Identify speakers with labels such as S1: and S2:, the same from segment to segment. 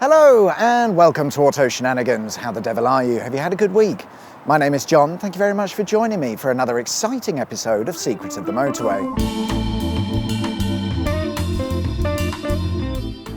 S1: Hello and welcome to Auto Shenanigans. How the devil are you? Have you had a good week? My name is John. Thank you very much for joining me for another exciting episode of Secrets of the Motorway.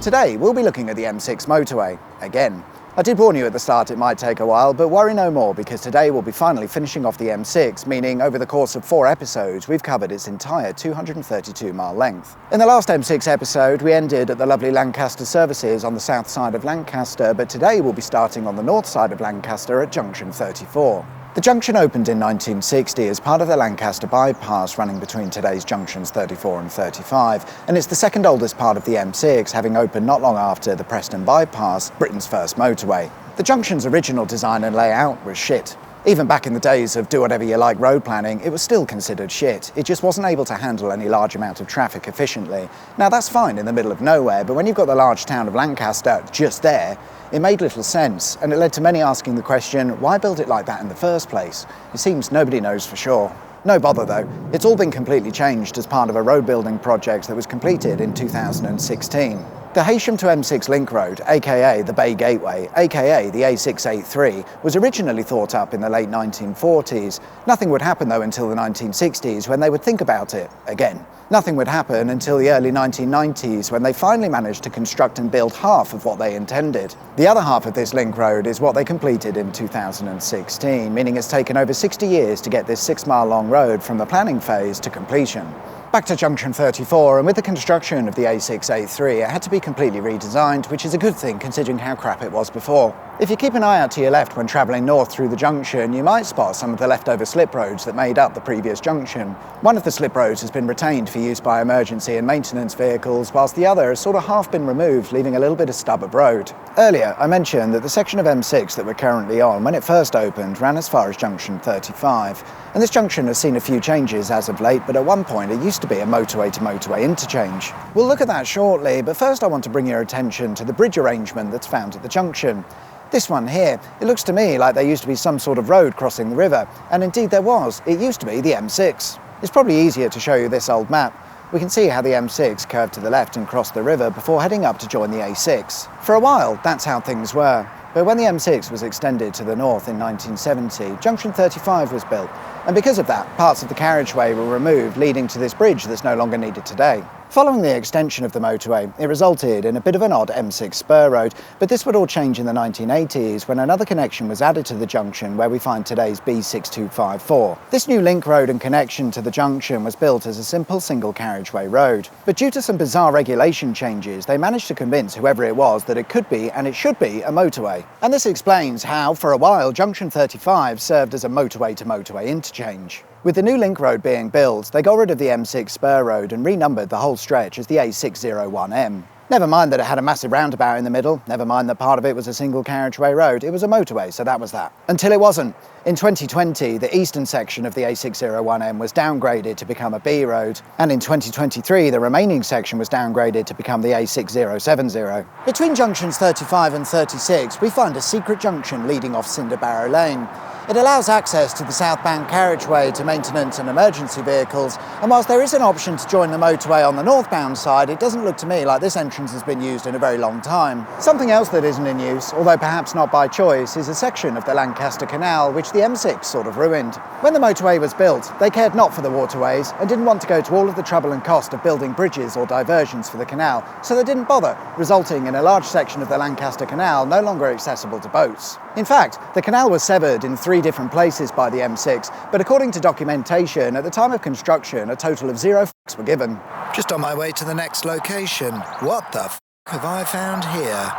S1: Today we'll be looking at the M6 motorway again. I did warn you at the start it might take a while, but worry no more because today we'll be finally finishing off the M6, meaning over the course of 4 episodes we've covered its entire 232-mile length. In the last M6 episode we ended at the lovely Lancaster services on the south side of Lancaster, but today we'll be starting on the north side of Lancaster at Junction 34. The junction opened in 1960 as part of the Lancaster bypass running between today's junctions 34 and 35, and it's the second oldest part of the M6, having opened not long after the Preston bypass, Britain's first motorway. The junction's original design and layout was shit. Even back in the days of do-whatever-you-like road planning, it was still considered shit. It just wasn't able to handle any large amount of traffic efficiently. Now that's fine in the middle of nowhere, but when you've got the large town of Lancaster just there, it made little sense, and it led to many asking the question, why build it like that in the first place? It seems nobody knows for sure. No bother though, it's all been completely changed as part of a road building project that was completed in 2016. The Heysham to M6 link road, aka the Bay Gateway, aka the A683, was originally thought up in the late 1940s. Nothing would happen though until the 1960s when they would think about it again. Nothing would happen until the early 1990s when they finally managed to construct and build half of what they intended. The other half of this link road is what they completed in 2016, meaning it's taken over 60 years to get this 6-mile long road from the planning phase to completion. Back to Junction 34, and with the construction of the A683, it had to be completely redesigned, which is a good thing considering how crap it was before. If you keep an eye out to your left when travelling north through the junction, you might spot some of the leftover slip roads that made up the previous junction. One of the slip roads has been retained for use by emergency and maintenance vehicles, whilst the other has sort of half been removed, leaving a little bit of stub of road. Earlier, I mentioned that the section of M6 that we're currently on, when it first opened, ran as far as Junction 35. And this junction has seen a few changes as of late, but at one point it used to be a motorway-to-motorway interchange. We'll look at that shortly, but first I want to bring your attention to the bridge arrangement that's found at the junction. This one here, it looks to me like there used to be some sort of road crossing the river, and indeed there was. It used to be the M6. It's probably easier to show you this old map. We can see how the M6 curved to the left and crossed the river before heading up to join the A6. For a while, that's how things were. But when the M6 was extended to the north in 1970, Junction 35 was built, and because of that, parts of the carriageway were removed, leading to this bridge that's no longer needed today. Following the extension of the motorway, it resulted in a bit of an odd M6 spur road, but this would all change in the 1980s when another connection was added to the junction where we find today's B6254. This new link road and connection to the junction was built as a simple single carriageway road, but due to some bizarre regulation changes, they managed to convince whoever it was that it could be and it should be a motorway. And this explains how, for a while, Junction 35 served as a motorway-to-motorway interchange. With the new link road being built, they got rid of the M6 spur road and renumbered the whole stretch as the A601M. Never mind that it had a massive roundabout in the middle, never mind that part of it was a single carriageway road, it was a motorway, so that was that. Until it wasn't. In 2020, the eastern section of the A601M was downgraded to become a B road, and in 2023, the remaining section was downgraded to become the A6070. Between junctions 35 and 36, we find a secret junction leading off Cinder Barrow Lane. It allows access to the southbound carriageway to maintenance and emergency vehicles, and whilst there is an option to join the motorway on the northbound side, it doesn't look to me like this entrance has been used in a very long time. Something else that isn't in use, although perhaps not by choice, is a section of the Lancaster Canal which the M6 sort of ruined. When the motorway was built, they cared not for the waterways and didn't want to go to all of the trouble and cost of building bridges or diversions for the canal, so they didn't bother, resulting in a large section of the Lancaster Canal no longer accessible to boats. In fact, the canal was severed in 3 different places by the M6, but according to documentation, at the time of construction, a total of 0 f***s were given. Just on my way to the next location. What the f*** have I found here?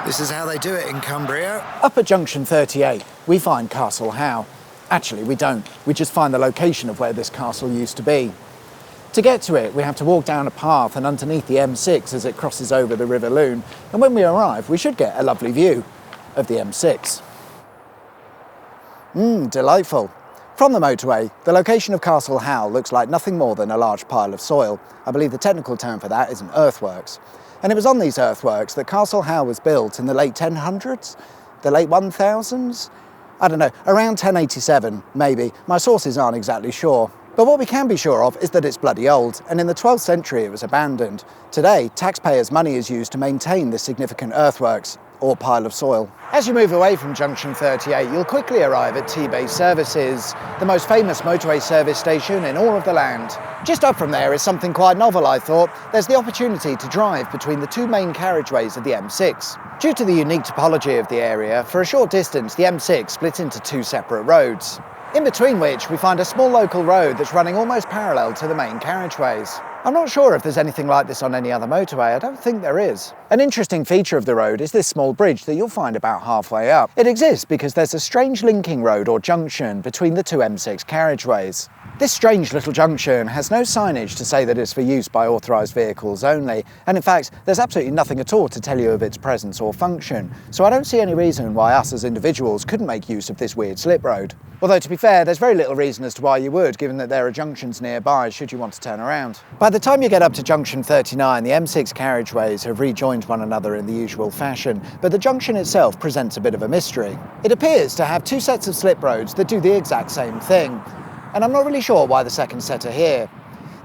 S1: This is how they do it in Cumbria. Up at Junction 38, we find Castle Howell. Actually, we don't. We just find the location of where this castle used to be. To get to it, we have to walk down a path and underneath the M6 as it crosses over the River Lune, and when we arrive, we should get a lovely view of the M6. Delightful. From the motorway, the location of Castle Howell looks like nothing more than a large pile of soil. I believe the technical term for that is an earthworks. And it was on these earthworks that Castle Howell was built in the late 1000s? The late 1000s? I don't know, around 1087, maybe. My sources aren't exactly sure. But what we can be sure of is that it's bloody old, and in the 12th century it was abandoned. Today, taxpayers' money is used to maintain this significant earthworks, or pile of soil. As you move away from Junction 38, you'll quickly arrive at T-Base Services, the most famous motorway service station in all of the land. Just up from there is something quite novel, I thought. There's the opportunity to drive between the two main carriageways of the M6. Due to the unique topology of the area, for a short distance the M6 splits into two separate roads, in between which we find a small local road that's running almost parallel to the main carriageways. I'm not sure if there's anything like this on any other motorway. I don't think there is. An interesting feature of the road is this small bridge that you'll find about halfway up. It exists because there's a strange linking road or junction between the two M6 carriageways. This strange little junction has no signage to say that it's for use by authorised vehicles only, and in fact there's absolutely nothing at all to tell you of its presence or function, so I don't see any reason why us as individuals couldn't make use of this weird slip road. Although to be fair, there's very little reason as to why you would, given that there are junctions nearby should you want to turn around. By the time you get up to Junction 39, the M6 carriageways have rejoined one another in the usual fashion, but the junction itself presents a bit of a mystery. It appears to have two sets of slip roads that do the exact same thing, and I'm not really sure why the second set are here.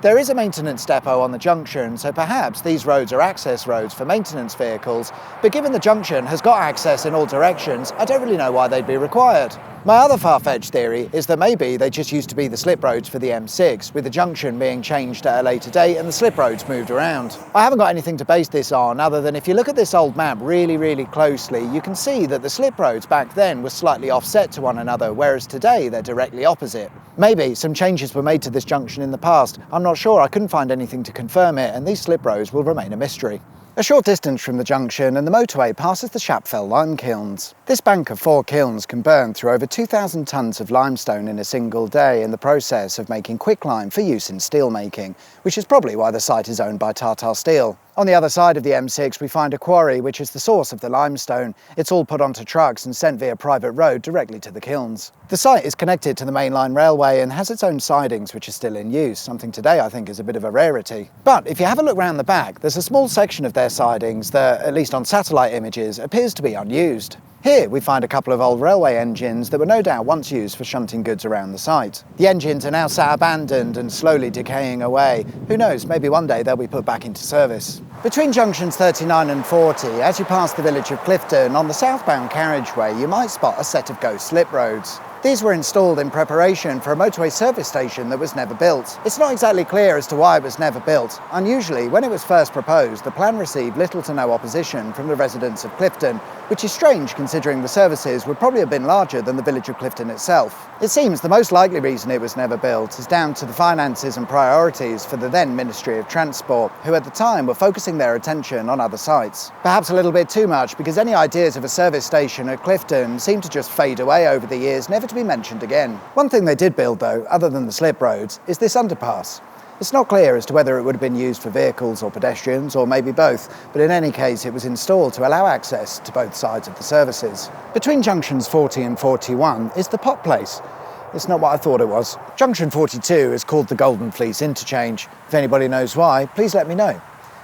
S1: There is a maintenance depot on the junction, so perhaps these roads are access roads for maintenance vehicles, but given the junction has got access in all directions, I don't really know why they'd be required. My other far-fetched theory is that maybe they just used to be the slip roads for the M6, with the junction being changed at a later date and the slip roads moved around. I haven't got anything to base this on other than if you look at this old map really closely, you can see that the slip roads back then were slightly offset to one another, whereas today they're directly opposite. Maybe some changes were made to this junction in the past. I'm not sure, I couldn't find anything to confirm it, and these slip roads will remain a mystery. A short distance from the junction and the motorway passes the Shapfell lime kilns. This bank of 4 kilns can burn through over 2,000 tonnes of limestone in a single day in the process of making quicklime for use in steel making, which is probably why the site is owned by Tata Steel. On the other side of the M6 we find a quarry which is the source of the limestone. It's all put onto trucks and sent via private road directly to the kilns. The site is connected to the mainline railway and has its own sidings which are still in use, something today I think is a bit of a rarity. But if you have a look round the back, there's a small section of their sidings that, at least on satellite images, appears to be unused. Here we find a couple of old railway engines that were no doubt once used for shunting goods around the site. The engines are now sat abandoned and slowly decaying away. Who knows, maybe one day they'll be put back into service. Between junctions 39 and 40, as you pass the village of Clifton, on the southbound carriageway you might spot a set of ghost slip roads. These were installed in preparation for a motorway service station that was never built. It's not exactly clear as to why it was never built. Unusually, when it was first proposed, the plan received little to no opposition from the residents of Clifton, which is strange considering the services would probably have been larger than the village of Clifton itself. It seems the most likely reason it was never built is down to the finances and priorities for the then Ministry of Transport, who at the time were focusing their attention on other sites. Perhaps a little bit too much, because any ideas of a service station at Clifton seem to just fade away over the years, never to be mentioned again. One thing they did build though, other than the slip roads, is this underpass. It's not clear as to whether it would have been used for vehicles or pedestrians, or maybe both, but in any case it was installed to allow access to both sides of the services. Between junctions 40 and 41 is the Pot Place. It's not what I thought it was. Junction 42 is called the Golden Fleece Interchange. If anybody knows why, please let me know.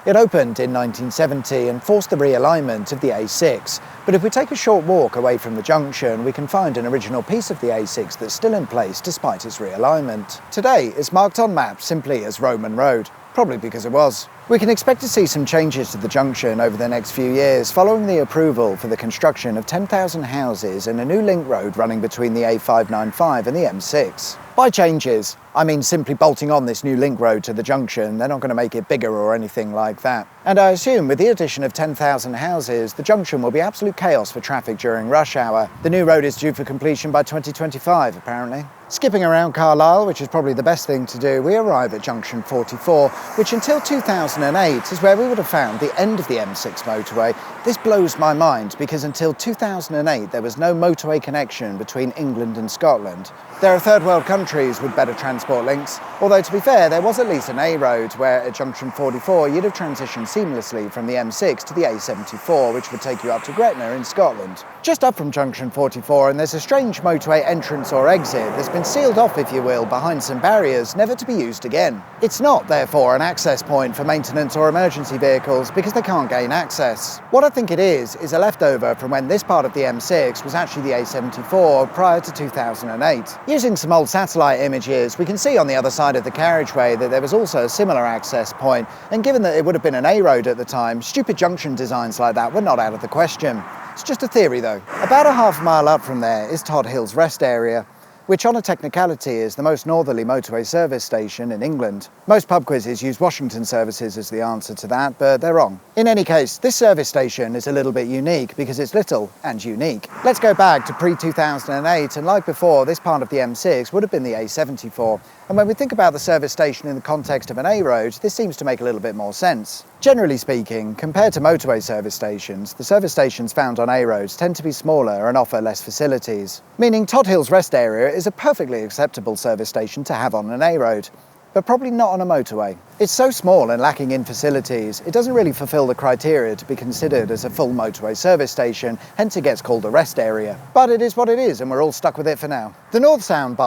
S1: It opened in 1970 and forced the realignment of the A6, but if we take a short walk away from the junction, we can find an original piece of the A6 that's still in place despite its realignment. Today, it's marked on maps simply as Roman Road, probably because it was. We can expect to see some changes to the junction over the next few years following the approval for the construction of 10,000 houses and a new link road running between the A595 and the M6. By changes, I mean simply bolting on this new link road to the junction. They're not going to make it bigger or anything like that. And I assume with the addition of 10,000 houses, the junction will be absolute chaos for traffic during rush hour. The new road is due for completion by 2025, apparently. Skipping around Carlisle, which is probably the best thing to do, we arrive at junction 44, which until 2008 is where we would have found the end of the M6 motorway. This blows my mind because until 2008 there was no motorway connection between England and Scotland. There are third world countries with better transport links, although to be fair there was at least an A road where at junction 44 you'd have transitioned seamlessly from the M6 to the A74, which would take you up to Gretna in Scotland. Just up from junction 44 and there's a strange motorway entrance or exit that's been sealed off, if you will, behind some barriers never to be used again. It's not therefore an access point for maintenance maintenance or emergency vehicles because they can't gain access. What I think it is a leftover from when this part of the M6 was actually the A74 prior to 2008. Using some old satellite images, we can see on the other side of the carriageway that there was also a similar access point, and given that it would have been an A road at the time, stupid junction designs like that were not out of the question. It's just a theory though. About a half mile up from there is Todd Hill's rest area, which on a technicality is the most northerly motorway service station in England. Most pub quizzes use Washington services as the answer to that, but they're wrong. In any case, this service station is a little bit unique because it's little and unique. Let's go back to pre-2008, and like before, this part of the M6 would have been the A74. And when we think about the service station in the context of an A road, this seems to make a little bit more sense. Generally speaking, compared to motorway service stations, the service stations found on A roads tend to be smaller and offer less facilities, meaning Todd Hill's rest area is a perfectly acceptable service station to have on an A road, but probably not on a motorway. It's so small and lacking in facilities, it doesn't really fulfill the criteria to be considered as a full motorway service station, hence it gets called a rest area. But it is what it is, and we're all stuck with it for now. The northbound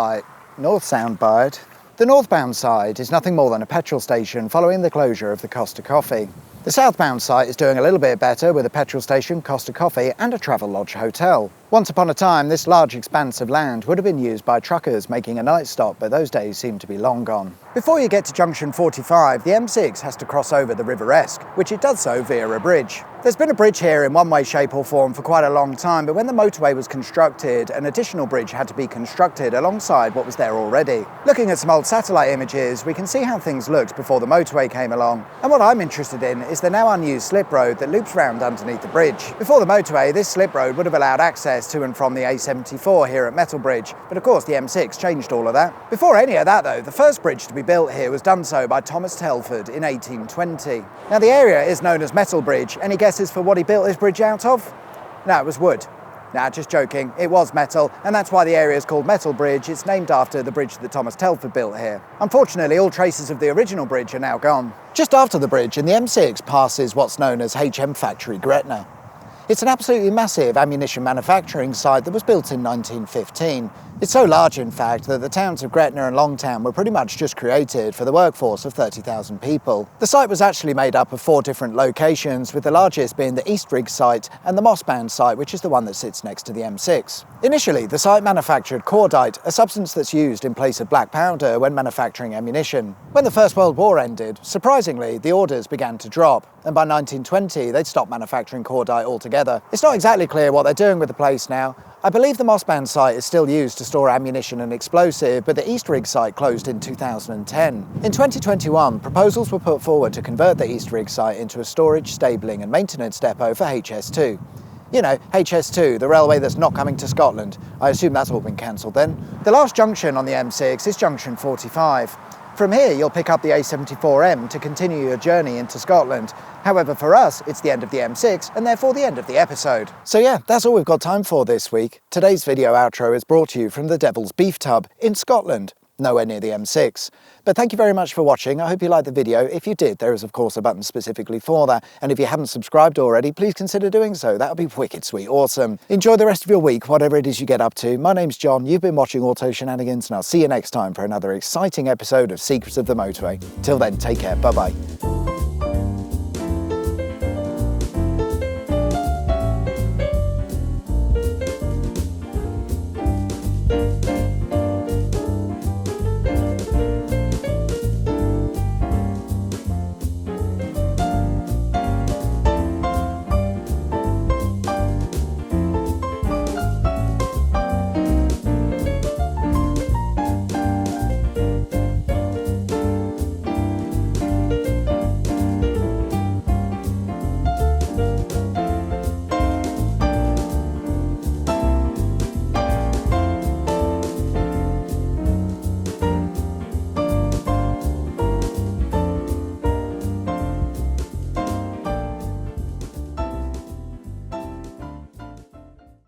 S1: side is nothing more than a petrol station following the closure of the Costa Coffee. The southbound site is doing a little bit better with a petrol station, Costa Coffee and a Travelodge hotel. Once upon a time, this large expanse of land would have been used by truckers making a night stop, but those days seem to be long gone. Before you get to junction 45, the M6 has to cross over the River Esk, which it does so via a bridge. There's been a bridge here in one way, shape or form for quite a long time, but when the motorway was constructed, an additional bridge had to be constructed alongside what was there already. Looking at some old satellite images, we can see how things looked before the motorway came along. And what I'm interested in is the now unused slip road that loops round underneath the bridge. Before the motorway, this slip road would have allowed access to and from the A74 here at Metalbridge, but of course the M6 changed all of that. Before any of that though, the first bridge to be built here was done so by Thomas Telford in 1820. Now the area is known as Metalbridge. Any guesses for what he built his bridge out of? No, it was wood. Nah, just joking, it was metal, and that's why the area is called Metalbridge. It's named after the bridge that Thomas Telford built here. Unfortunately, all traces of the original bridge are now gone. Just after the bridge in the M6 passes what's known as HM Factory Gretna. It's an absolutely massive ammunition manufacturing site that was built in 1915. It's so large, in fact, that the towns of Gretna and Longtown were pretty much just created for the workforce of 30,000 people. The site was actually made up of 4 different locations, with the largest being the East Rig site and the Mossband site, which is the one that sits next to the M6. Initially, the site manufactured cordite, a substance that's used in place of black powder when manufacturing ammunition. When the First World War ended, surprisingly, the orders began to drop, and by 1920, they'd stopped manufacturing cordite altogether. It's not exactly clear what they're doing with the place now. I believe the Mossband site is still used to store ammunition and explosive, but the East Rig site closed in 2010. In 2021, proposals were put forward to convert the East Rig site into a storage, stabling and maintenance depot for HS2. You know, HS2, the railway that's not coming to Scotland. I assume that's all been cancelled then. The last junction on the M6 is junction 45. From here, you'll pick up the A74M to continue your journey into Scotland. However, for us, it's the end of the M6 and therefore the end of the episode. So yeah, that's all we've got time for this week. Today's video outro is brought to you from the Devil's Beef Tub in Scotland, nowhere near the M6. But thank you very much for watching. I hope you liked the video. If you did, there is of course a button specifically for that. And if you haven't subscribed already, please consider doing so. That would be wicked sweet, awesome. Enjoy the rest of your week, whatever it is you get up to. My name's John, you've been watching Auto Shenanigans, and I'll see you next time for another exciting episode of Secrets of the Motorway. Till then, take care, bye-bye.